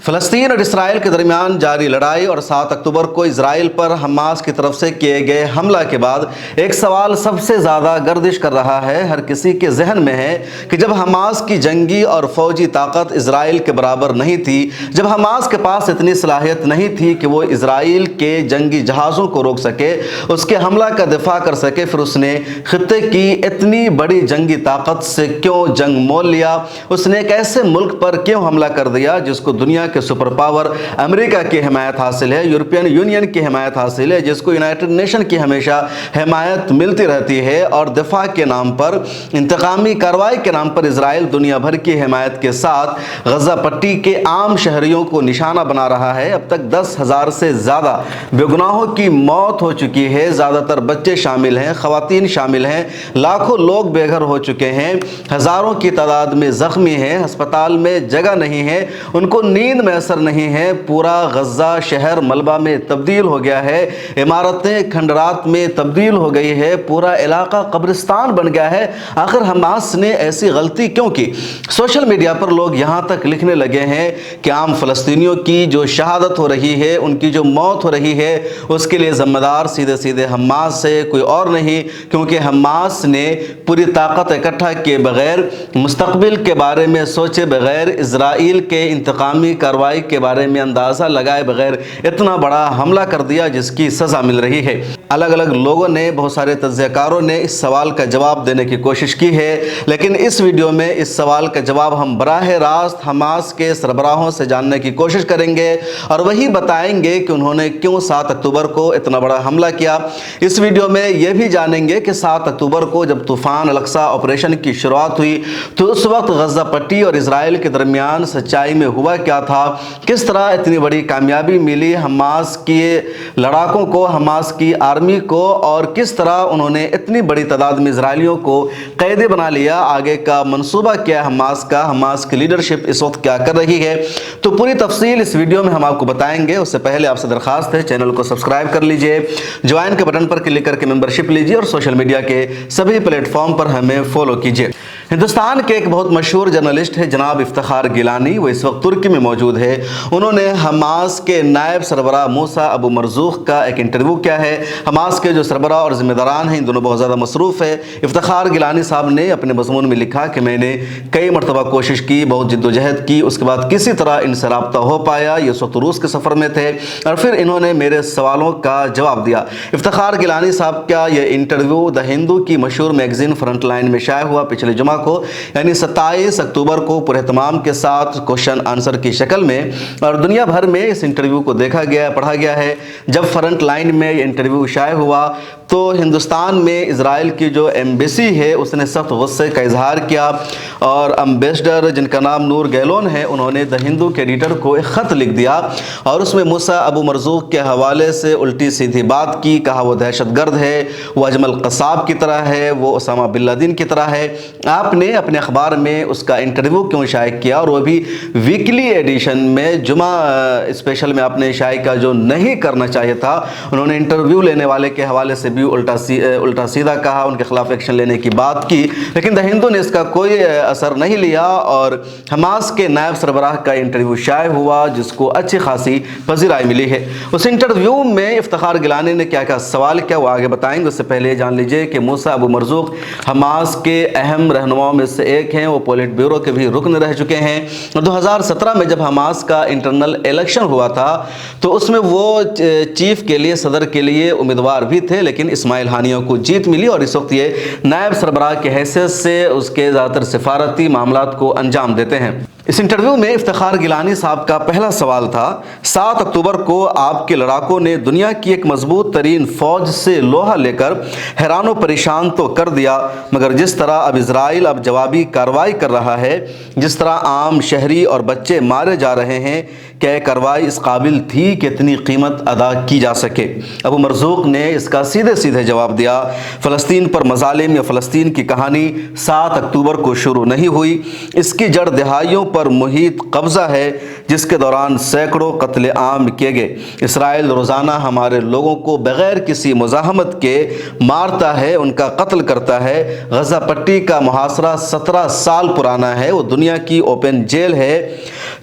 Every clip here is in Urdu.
فلسطین اور اسرائیل کے درمیان جاری لڑائی اور 7 اکتوبر کو اسرائیل پر حماس کی طرف سے کیے گئے حملہ کے بعد ایک سوال سب سے زیادہ گردش کر رہا ہے، ہر کسی کے ذہن میں ہے کہ جب حماس کی جنگی اور فوجی طاقت اسرائیل کے برابر نہیں تھی، جب حماس کے پاس اتنی صلاحیت نہیں تھی کہ وہ اسرائیل کے جنگی جہازوں کو روک سکے، اس کے حملہ کا دفاع کر سکے، پھر اس نے خطے کی اتنی بڑی جنگی طاقت سے کیوں جنگ مول لیا؟ اس نے ایک ایسے ملک پر کیوں حملہ کر دیا جس کو دنیا کے سپر پاور امریکہ کی حمایت حاصل ہے، یورپین یونین کی حمایت حاصل ہے، جس کو یونائٹڈ نیشن کی ہمیشہ حمایت ملتی رہتی ہے، اور دفاع کے نام پر، انتقامی کارروائی کے نام پر اسرائیل دنیا بھر کی حمایت کے ساتھ غزہ پٹی کے عام شہریوں کو نشانہ بنا رہا ہے۔ اب تک 10,000 سے زیادہ بے گناہوں کی موت ہو چکی ہے، زیادہ تر بچے شامل ہیں، خواتین شامل ہیں، لاکھوں لوگ بے گھر ہو چکے ہیں، ہزاروں کی تعداد میں زخمی ہیں، ہسپتال میں جگہ نہیں ہے، ان کو نیند میسر نہیں ہے، پورا غزہ شہر ملبہ میں تبدیل ہو گیا ہے، عمارتیں کھنڈرات میں تبدیل ہو گئی ہے، پورا علاقہ قبرستان بن گیا ہے۔ آخر حماس نے ایسی غلطی کیوں کی؟ سوشل میڈیا پر لوگ یہاں تک لکھنے لگے ہیں کہ عام فلسطینیوں کی جو شہادت ہو رہی ہے، ان کی جو موت ہو رہی ہے، اس کے لیے ذمہ دار سیدھے سیدھے حماس ہے، کوئی اور نہیں، کیونکہ حماس نے پوری طاقت اکٹھا کیے بغیر، مستقبل کے بارے میں سوچے بغیر، اسرائیل کے انتقامی کارروائی کے بارے میں اندازہ لگائے بغیر اتنا بڑا حملہ کر دیا جس کی سزا مل رہی ہے۔ الگ الگ لوگوں نے، بہت سارے تجزیہ کاروں نے اس سوال کا جواب دینے کی کوشش کی ہے، لیکن اس ویڈیو میں اس سوال کا جواب ہم براہ راست حماس کے سربراہوں سے جاننے کی کوشش کریں گے، اور وہی بتائیں گے کہ انہوں نے کیوں 7 اکتوبر کو اتنا بڑا حملہ کیا۔ اس ویڈیو میں یہ بھی جانیں گے کہ 7 اکتوبر کو جب طوفان الاقصی آپریشن کی شروعات ہوئی تو اس وقت غزہ پٹی اور اسرائیل کے درمیان سچائی میں ہوا کیا تھا، کس طرح اتنی بڑی کامیابی ملی حماس کے لڑاکوں کو، حماس کی آرمی کو، اور کس طرح انہوں نے اتنی بڑی تعداد میں اسرائیلیوں کو قیدی بنا لیا۔ آگے کا منصوبہ کیا ہے حماس کا، حماس کی لیڈرشپ اس وقت کیا کر رہی ہے، تو پوری تفصیل اس ویڈیو میں ہم آپ کو بتائیں گے۔ اس سے پہلے آپ سے درخواست ہے چینل کو سبسکرائب کر لیجئے، جوائن کے بٹن پر کلک کر کے ممبرشپ لیجئے، اور سوشل میڈیا کے سبھی پلیٹ فارم پر ہمیں فالو کیجئے۔ ہندوستان کے ایک بہت مشہور جرنلسٹ ہے جناب افتخار گیلانی، وہ اس وقت ترکی میں موجود ہے۔ انہوں نے حماس کے نائب سربراہ موسیٰ ابو مرزوق کا ایک انٹرویو کیا ہے۔ حماس کے جو سربراہ اور ذمہ داران ہیں، ان دونوں بہت زیادہ مصروف ہے۔ افتخار گیلانی صاحب نے اپنے مضمون میں لکھا کہ میں نے کئی مرتبہ کوشش کی، بہت جد و جہد کی، اس کے بعد کسی طرح ان سے رابطہ ہو پایا، یہ اس وقت روس کے سفر میں تھے، اور پھر انہوں نے میرے سوالوں کا جواب دیا۔ افتخار گیلانی صاحب کا یہ انٹرویو دا ہندو کی مشہور میگزین فرنٹ لائن میں شائع ہوا پچھلے جمعہ کو، یعنی 27 اکتوبر کو، پر اہتمام کے ساتھ کوشچن آنسر کی شکل میں، اور دنیا بھر میں اس انٹرویو کو دیکھا گیا، پڑھا گیا ہے۔ جب فرنٹ لائن میں یہ انٹرویو شائع ہوا تو ہندوستان میں اسرائیل کی جو ایمبیسی ہے اس نے سخت غصے کا اظہار کیا، اور امبیسڈر جن کا نام نور گیلون ہے، انہوں نے دا ہندو کے ایڈیٹر کو ایک خط لکھ دیا، اور اس میں موسیٰ ابو مرزوق کے حوالے سے الٹی سیدھی بات کی، کہا وہ دہشت گرد ہے، وہ اجمل قصاب کی طرح ہے، وہ اسامہ بن لادن کی طرح ہے۔ آپ نے اپنے اخبار میں اس کا انٹرویو کیوں شائع کیا، اور وہ بھی ویکلی ایڈیشن میں، جمعہ اسپیشل میں آپ نے شائع کا جو نہیں کرنا چاہیے تھا۔ انہوں نے انٹرویو لینے والے کے حوالے سے بھی الٹا سیدھا کہا، ان کے خلاف ایکشن لینے کی بات کی، لیکن دا ہندو نے اس کا کوئی اثر نہیں لیا، اور حماس کے نائب سربراہ کا انٹرویو شائع ہوا جس کو اچھی خاصی پذیرائی ملی ہے۔ اس انٹرویو میں افتخار گیلانی نے کیا کیا سوال کیا وہ آگے بتائیں گے۔ اس سے پہلے جان لیجئے کہ موسیٰ ابو مرزوق حماس کے اہم رہنماؤں میں سے ایک ہیں، وہ پولیٹ بیورو کے بھی رکن رہ چکے ہیں۔ 2017 میں جب حماس کا انٹرنل الیکشن ہوا تھا تو اس میں وہ چیف کے لیے، صدر کے لیے امیدوار بھی تھے، لیکن اسماعیل ہانیہ کو جیت ملی، اور اس وقت یہ نائب سربراہ کی حیثیت سے اس کے زیادہ تر سفارتی معاملات کو انجام دیتے ہیں۔ اس انٹرویو میں افتخار گیلانی صاحب کا پہلا سوال تھا، 7 اکتوبر کو آپ کے لڑاکوں نے دنیا کی ایک مضبوط ترین فوج سے لوہا لے کر حیران و پریشان تو کر دیا، مگر جس طرح اب اسرائیل اب جوابی کارروائی کر رہا ہے، جس طرح عام شہری اور بچے مارے جا رہے ہیں، کیا یہ کارروائی اس قابل تھی کہ اتنی قیمت ادا کی جا سکے؟ ابو مرزوق نے اس کا سیدھے سیدھے جواب دیا، فلسطین پر مظالم یا فلسطین کی کہانی 7 اکتوبر کو شروع نہیں ہوئی، اس کی جڑ دہائیوں پر محیط قبضہ ہے، جس کے دوران سینکڑوں قتل عام کیے گئے۔ اسرائیل روزانہ ہمارے لوگوں کو بغیر کسی مزاحمت کے مارتا ہے، ان کا قتل کرتا ہے۔ غزہ پٹی کا محاصرہ 17 سال پرانا ہے، وہ دنیا کی اوپن جیل ہے۔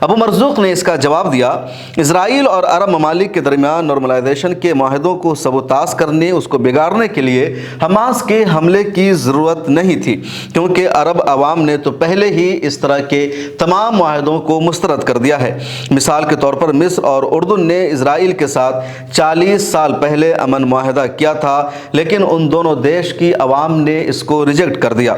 ابو مرزوق نے اس کا جواب دیا، اسرائیل اور عرب ممالک کے درمیان نارملائزیشن کے معاہدوں کو سبوتاژ کرنے، اس کو بگاڑنے کے لیے حماس کے حملے کی ضرورت نہیں تھی، کیونکہ عرب عوام نے تو پہلے ہی اس طرح کے تمام معاہدوں کو مسترد کر دیا ہے۔ مثال کے طور پر مصر اور اردن نے اسرائیل کے ساتھ 40 سال پہلے امن معاہدہ کیا تھا، لیکن ان دونوں دیش کی عوام نے اس کو ریجیکٹ کر دیا۔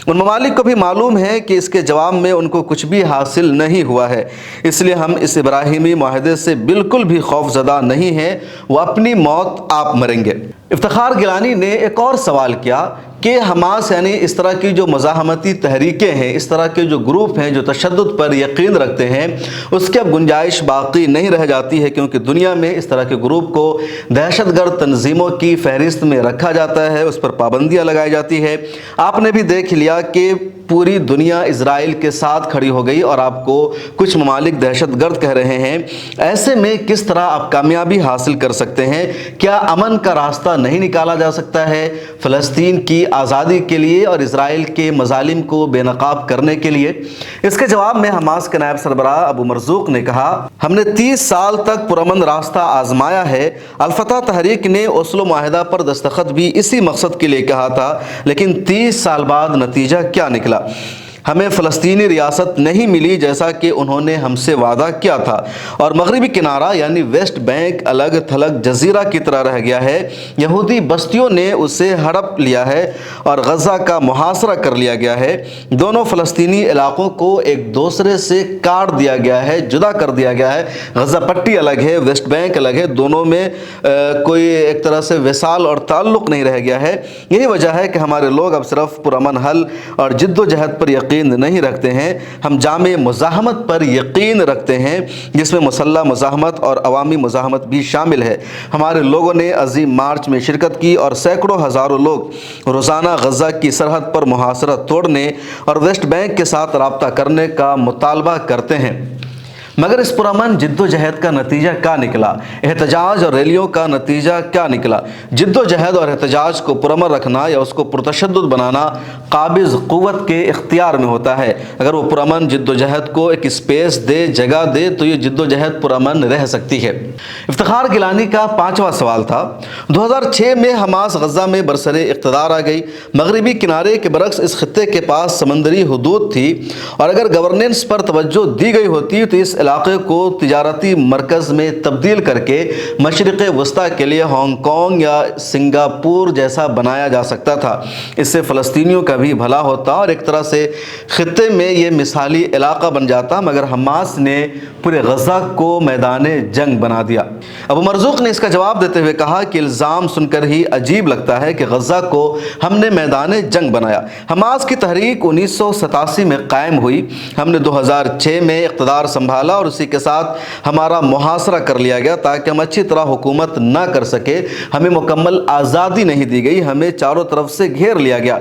ان ممالک کو بھی معلوم ہے کہ اس کے جواب میں ان کو کچھ بھی حاصل نہیں ہوا ہے، اس لیے ہم اس ابراہیمی معاہدے سے بالکل بھی خوف زدہ نہیں ہیں، وہ اپنی موت آپ مریں گے۔ افتخار گیلانی نے ایک اور سوال کیا کہ حماس یعنی اس طرح کی جو مزاحمتی تحریکیں ہیں، اس طرح کے جو گروپ ہیں جو تشدد پر یقین رکھتے ہیں، اس کی اب گنجائش باقی نہیں رہ جاتی ہے، کیونکہ دنیا میں اس طرح کے گروپ کو دہشت گرد تنظیموں کی فہرست میں رکھا جاتا ہے، اس پر پابندیاں لگائی جاتی ہے۔ آپ نے بھی دیکھ لیا کہ پوری دنیا اسرائیل کے ساتھ کھڑی ہو گئی اور آپ کو کچھ ممالک دہشت گرد کہہ رہے ہیں۔ ایسے میں کس طرح آپ کامیابی حاصل کر سکتے ہیں؟ کیا امن کا راستہ نہیں نکالا جا سکتا ہے فلسطین کی آزادی کے لیے اور اسرائیل کے مظالم کو بے نقاب کرنے کے لیے؟ اس کے جواب میں حماس کے نائب سربراہ ابو مرزوق نے کہا، ہم نے 30 سال تک پرامن راستہ آزمایا ہے۔ الفتح تحریک نے اوسلو معاہدہ پر دستخط بھی اسی مقصد کے لیے کہا تھا، لیکن 30 سال بعد نتیجہ کیا نکلا؟ ہمیں فلسطینی ریاست نہیں ملی جیسا کہ انہوں نے ہم سے وعدہ کیا تھا، اور مغربی کنارہ یعنی ویسٹ بینک الگ تھلگ جزیرہ کی طرح رہ گیا ہے۔ یہودی بستیوں نے اسے ہڑپ لیا ہے اور غزہ کا محاصرہ کر لیا گیا ہے۔ دونوں فلسطینی علاقوں کو ایک دوسرے سے کاٹ دیا گیا ہے، جدا کر دیا گیا ہے۔ غزہ پٹی الگ ہے، ویسٹ بینک الگ ہے، دونوں میں کوئی ایک طرح سے وصال اور تعلق نہیں رہ گیا ہے۔ یہی وجہ ہے کہ ہمارے لوگ اب صرف پرامن حل اور جد و جہد پر یقین نہیں رکھتے ہیں، ہم جامع مزاحمت پر یقین رکھتے ہیں، جس میں مسلح مزاحمت اور عوامی مزاحمت بھی شامل ہے۔ ہمارے لوگوں نے عظیم مارچ میں شرکت کی اور سینکڑوں ہزاروں لوگ روزانہ غزہ کی سرحد پر محاصرہ توڑنے اور ویسٹ بینک کے ساتھ رابطہ کرنے کا مطالبہ کرتے ہیں۔ مگر اس پرامن جد و جہد کا نتیجہ کیا نکلا؟ احتجاج اور ریلیوں کا نتیجہ کیا نکلا؟ جد و جہد اور احتجاج کو پرامن رکھنا یا اس کو پرتشدد بنانا قابض قوت کے اختیار میں ہوتا ہے۔ اگر وہ پرامن جد و جہد کو ایک اسپیس دے، جگہ دے، تو یہ جد و جہد پرامن رہ سکتی ہے۔ افتخار گیلانی کا 5واں سوال تھا، 2006 میں حماس غزہ میں برسر اقتدار آ گئی۔ مغربی کنارے کے برعکس اس خطے کے پاس سمندری حدود تھی، اور اگر گورننس پر توجہ دی گئی ہوتی تو اس علاقے کو تجارتی مرکز میں تبدیل کر کے مشرق وسطی کے لیے ہانگ کانگ یا سنگاپور جیسا بنایا جا سکتا تھا۔ اس سے فلسطینیوں کا بھی بھلا ہوتا اور ایک طرح سے خطے میں یہ مثالی علاقہ بن جاتا، مگر حماس نے پورے غزہ کو میدان جنگ بنا دیا۔ ابو مرزوق نے اس کا جواب دیتے ہوئے کہا کہ الزام سن کر ہی عجیب لگتا ہے کہ غزہ کو ہم نے میدان جنگ بنایا۔ حماس کی تحریک 1987 میں قائم ہوئی، ہم نے 2006 میں اقتدار سنبھالا اور اسی کے ساتھ ہمارا محاصرہ کر لیا گیا تاکہ ہم اچھی طرح حکومت نہ کر سکے۔ ہمیں مکمل آزادی نہیں دی گئی، ہمیں چاروں طرف سے گھیر لیا گیا۔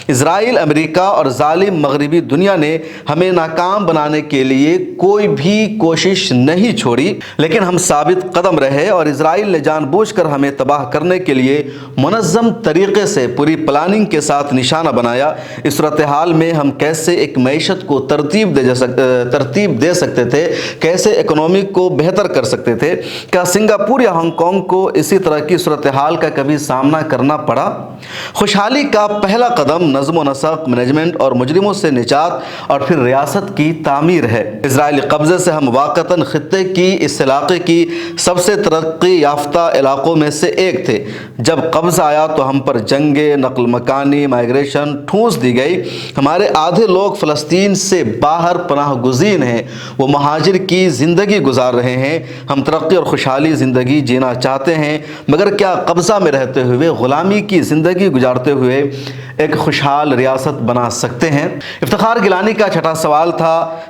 اسرائیل، امریکہ اور ظالم مغربی دنیا نے ہمیں ناکام بنانے کے لیے کوئی بھی کوشش نہیں چھوڑی، لیکن ہم ثابت قدم رہے، اور اسرائیل نے جان بوجھ کر ہمیں تباہ کرنے کے لیے منظم طریقے سے پوری پلاننگ کے ساتھ نشانہ بنایا۔ اس صورتحال میں ہم کیسے ایک معیشت کو ترتیب دے سکتے تھے، کیسے اکنومی کو بہتر کر سکتے تھے؟ کیا سنگاپور یا ہانگ کانگ کو اسی طرح کی صورتحال کا کبھی سامنا کرنا پڑا؟ خوشحالی کا پہلا قدم نظم و نسق، مینجمنٹ اور مجرموں سے نجات اور پھر ریاست کی تعمیر ہے۔ اسرائیلی قبضے سے ہم واقعتاً خطے کی اس علاقے کی سب سے ترقی یافتہ علاقوں میں سے ایک تھے۔ جب قبضہ آیا تو ہم پر جنگیں، نقل مکانی، مائیگریشن ٹھونس دی گئی۔ ہمارے آدھے لوگ فلسطین سے باہر پناہ گزین ہیں، وہ مہاجر کی زندگی گزار رہے ہیں۔ ہم ترقی اور خوشحالی زندگی جینا چاہتے ہیں، مگر کیا قبضہ میں رہتے ہوئے، غلامی کی زندگی گزارتے ہوئے ایک خوشحال ریاست بنا سکتے ہیں؟ افتخار گیلانی کا 6واں سوال تھا،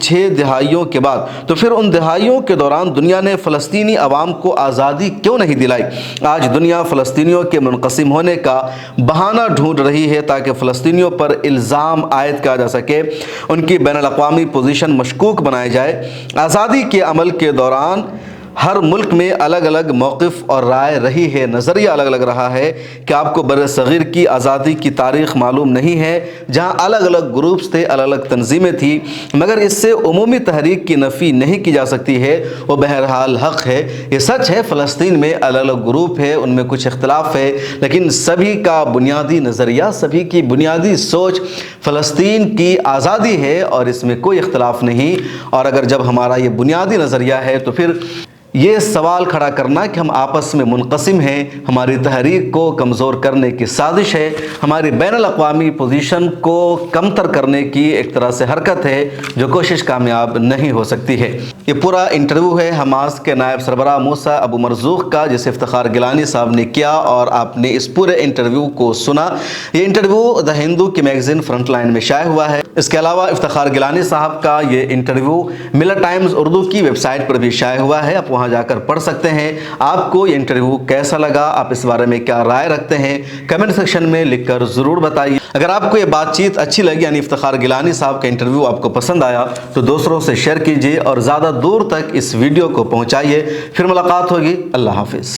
6 دہائیوں کے بعد، تو پھر ان دہائیوں کے دوران دنیا نے فلسطینی عوام کو آزادی کیوں نہیں دلائی؟ آج دنیا فلسطینیوں کے منقسم ہونے کا بہانہ ڈھونڈ رہی ہے تاکہ فلسطینیوں پر الزام عائد کیا جا سکے، ان کی بین الاقوامی پوزیشن مشکوک بنائی جائے۔ آزادی کے عمل کے دوران ہر ملک میں الگ الگ موقف اور رائے رہی ہے، نظریہ الگ الگ رہا ہے کہ آپ کو بر صغیر کی آزادی کی تاریخ معلوم نہیں ہے، جہاں الگ الگ گروپس تھے، الگ الگ تنظیمیں تھیں، مگر اس سے عمومی تحریک کی نفی نہیں کی جا سکتی ہے، وہ بہرحال حق ہے۔ یہ سچ ہے فلسطین میں الگ الگ گروپ ہے، ان میں کچھ اختلاف ہے، لیکن سبھی کا بنیادی نظریہ، سبھی کی بنیادی سوچ فلسطین کی آزادی ہے، اور اس میں کوئی اختلاف نہیں۔ اور اگر جب ہمارا یہ بنیادی نظریہ ہے تو پھر یہ سوال کھڑا کرنا کہ ہم آپس میں منقسم ہیں، ہماری تحریک کو کمزور کرنے کی سازش ہے، ہماری بین الاقوامی پوزیشن کو کمتر کرنے کی ایک طرح سے حرکت ہے، جو کوشش کامیاب نہیں ہو سکتی ہے۔ یہ پورا انٹرویو ہے حماس کے نائب سربراہ موسیٰ ابو مرزوق کا، جسے افتخار گیلانی صاحب نے کیا، اور آپ نے اس پورے انٹرویو کو سنا۔ یہ انٹرویو دی ہندو کی میگزین فرنٹ لائن میں شائع ہوا ہے۔ اس کے علاوہ افتخار گیلانی صاحب کا یہ انٹرویو ملت ٹائمز اردو کی ویب سائٹ پر بھی شائع ہوا ہے، آپ وہاں جا کر پڑھ سکتے ہیں۔ آپ کو یہ انٹرویو کیسا لگا؟ آپ اس بارے میں کیا رائے رکھتے ہیں؟ کمنٹ سیکشن میں لکھ کر ضرور بتائیے۔ اگر آپ کو یہ بات چیت اچھی لگی، یعنی افتخار گیلانی صاحب کا انٹرویو آپ کو پسند آیا، تو دوسروں سے شیئر کیجیے اور زیادہ دور تک اس ویڈیو کو پہنچائیے۔ پھر ملاقات ہوگی۔ اللہ حافظ۔